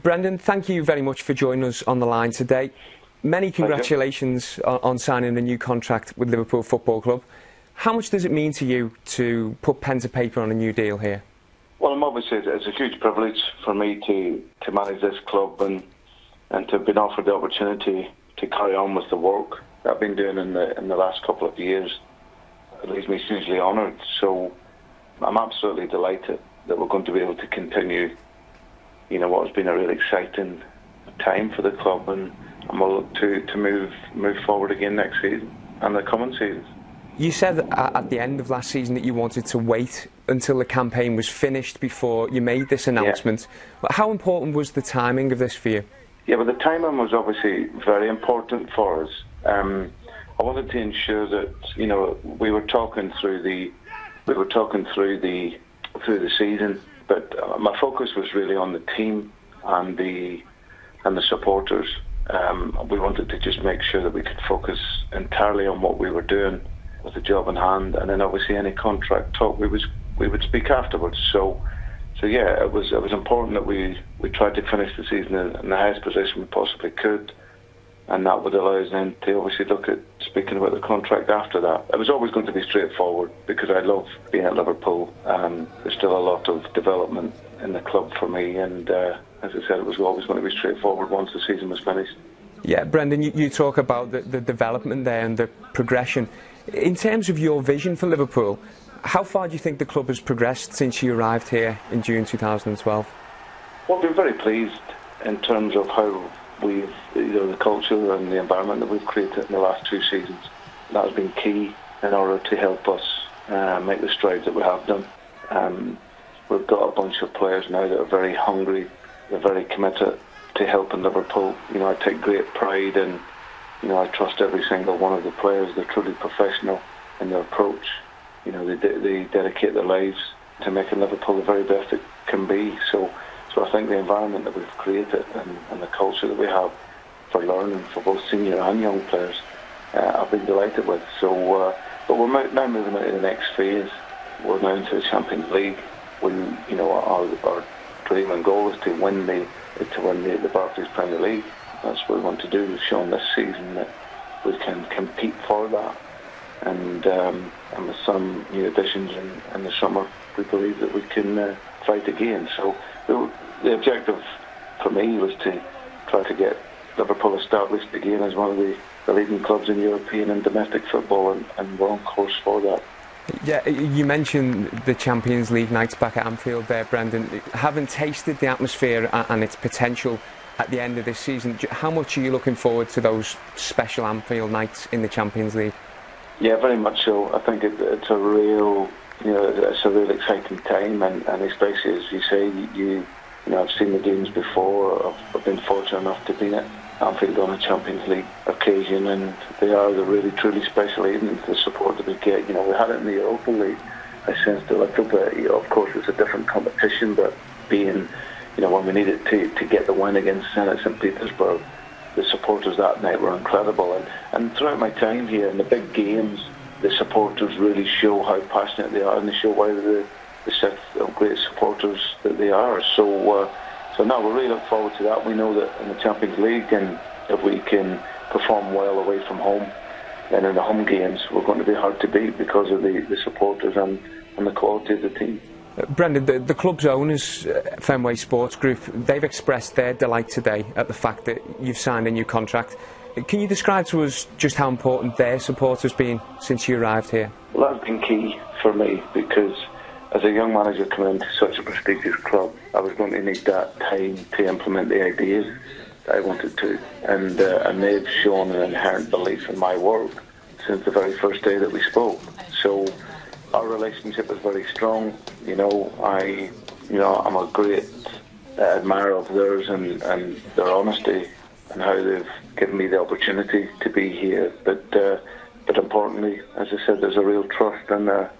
Brendan, thank you very much for joining us on the line today. Many congratulations on signing a new contract with Liverpool Football Club. How much does it mean to you to put pen to paper on a new deal here? Well, obviously it's a huge privilege for me to manage this club and to have been offered the opportunity to carry on with the work that I've been doing in the last couple of years. It leaves me hugely honoured. So I'm absolutely delighted that we're going to be able to continue, what has been a really exciting time for the club, and we'll look to move forward again next season and the coming seasons. You said at the end of last season that you wanted to wait until the campaign was finished before you made this announcement. But how important was the timing of this for you? Yeah, well, the timing was obviously very important for us. I wanted to ensure that we were talking through the season, but my focus was really on the team and the supporters. We wanted to just make sure that we could focus entirely on what we were doing with the job in hand, and then obviously any contract talk we would speak afterwards. So yeah, it was important that we tried to finish the season in the highest position we possibly could, and that would allow us then to obviously look at speaking about the contract after that. It was always going to be straightforward because I love being at Liverpool. There's still a lot of development in the club for me, and as I said, it was always going to be straightforward once the season was finished. Yeah, Brendan, you talk about the development there and the progression. In terms of your vision for Liverpool, how far do you think the club has progressed since you arrived here in June 2012? Well, I've been very pleased in terms of how we've, the culture and the environment that we've created in the last 2 seasons. That has been key in order to help us make the strides that we have done. We've got a bunch of players now that are very hungry, they're very committed to helping Liverpool. I take great pride in, I trust every single one of the players. They're truly professional in their approach. They dedicate their lives to making Liverpool the very best it can be. So I think the environment that we've created and the culture that we have for learning for both senior and young players, I've been delighted with. So, but we're now moving into the next phase. We're now into the Champions League. Our dream and goal is to win the Barclays Premier League. That's what we want to do. We've shown this season that we can compete for that, and with some new additions in the summer, we believe that we can fight again. So the objective for me was to try to get Liverpool established again as one of the leading clubs in European and domestic football, and we're on course for that. Yeah, you mentioned the Champions League nights back at Anfield there, Brendan. Having tasted the atmosphere and its potential at the end of this season, how much are you looking forward to those special Anfield nights in the Champions League? Yeah, very much so. I think it's a real, it's a real exciting time, and especially as you say, I've seen the games before. I've been fortunate enough to be at Anfield on a Champions League occasion, and they are the really truly special evenings. The support that we get, we had it in the Europa League. I sensed a little bit. Of course, it's a different competition, but being, when we needed to get the win against St. Petersburg, the supporters that night were incredible. And throughout my time here in the big games, the supporters really show how passionate they are, and they show why they're the set of great supporters that they are. So now we really look forward to that. We know that in the Champions League, and if we can perform well away from home, then in the home games we're going to be hard to beat because of the supporters and the quality of the team. Brendan, the club's owners, Fenway Sports Group, they've expressed their delight today at the fact that you've signed a new contract. Can you describe to us just how important their support has been since you arrived here? Well, that's been key for me, because as a young manager coming into such a prestigious club, I was going to need that time to implement the ideas that I wanted to, and they've shown an inherent belief in my work since the very first day that we spoke. So our relationship is very strong. I'm a great admirer of theirs and their honesty and how they've given me the opportunity to be here. But importantly, as I said, there's a real trust and a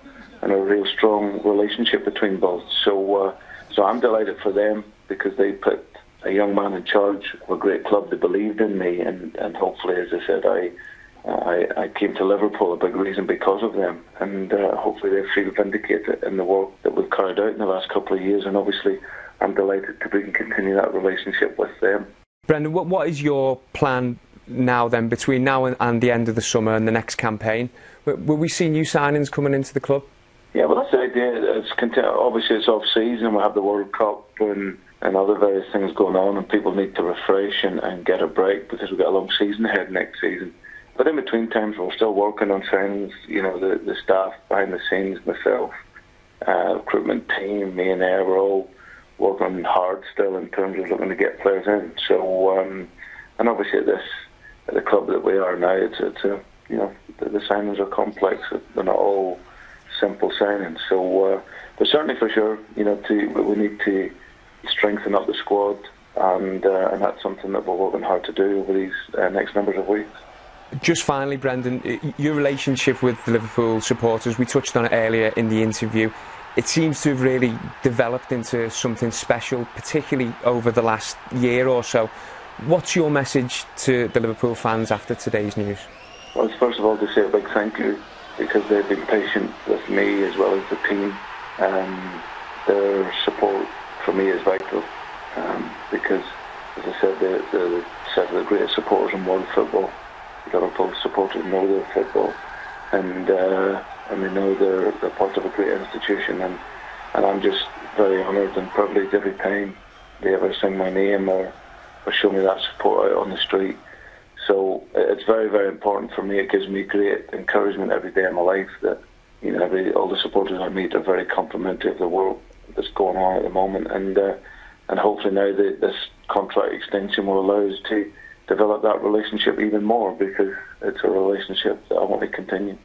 real strong relationship between both. So I'm delighted for them, because they put a young man in charge of a great club. They believed in me, and hopefully, as I said, I came to Liverpool a big reason because of them, and hopefully they feel vindicated in the work that we've carried out in the last couple of years, and obviously I'm delighted to be and continue that relationship with them. Brendan, what is your plan now then, between now and the end of the summer and the next campaign? Will we see new signings coming into the club? Yeah, well, that's the idea. Obviously, it's off-season. We have the World Cup and other various things going on, and people need to refresh and get a break because we've got a long season ahead next season. But in between times, we're still working on things. You know, the staff behind the scenes, myself, recruitment team, me and Air, we're all working hard still in terms of looking to get players in. So, and obviously at the club that we are now, it's you know, the signings are complex. They're not all simple signings. So, but certainly for sure, you know, we need to strengthen up the squad, and that's something that we're working hard to do over these next numbers of weeks. Just finally, Brendan, your relationship with the Liverpool supporters, we touched on it earlier in the interview. It seems to have really developed into something special, particularly over the last year or so. What's your message to the Liverpool fans after today's news? Well, first of all, to say a big thank you, because they've been patient with me as well as the team. Their support for me is vital, because, as I said, they're set of the greatest supporters in world football. Liverpool supporters know their football, and they know they're part of a great institution, and I'm just very honoured and privileged every time they ever sing my name or show me that support out on the street. So it's very, very important for me. It gives me great encouragement every day in my life that, you know, all the supporters I meet are very complimentary of the work that's going on at the moment, and hopefully now this contract extension will allow us to develop that relationship even more, because it's a relationship that I want to continue.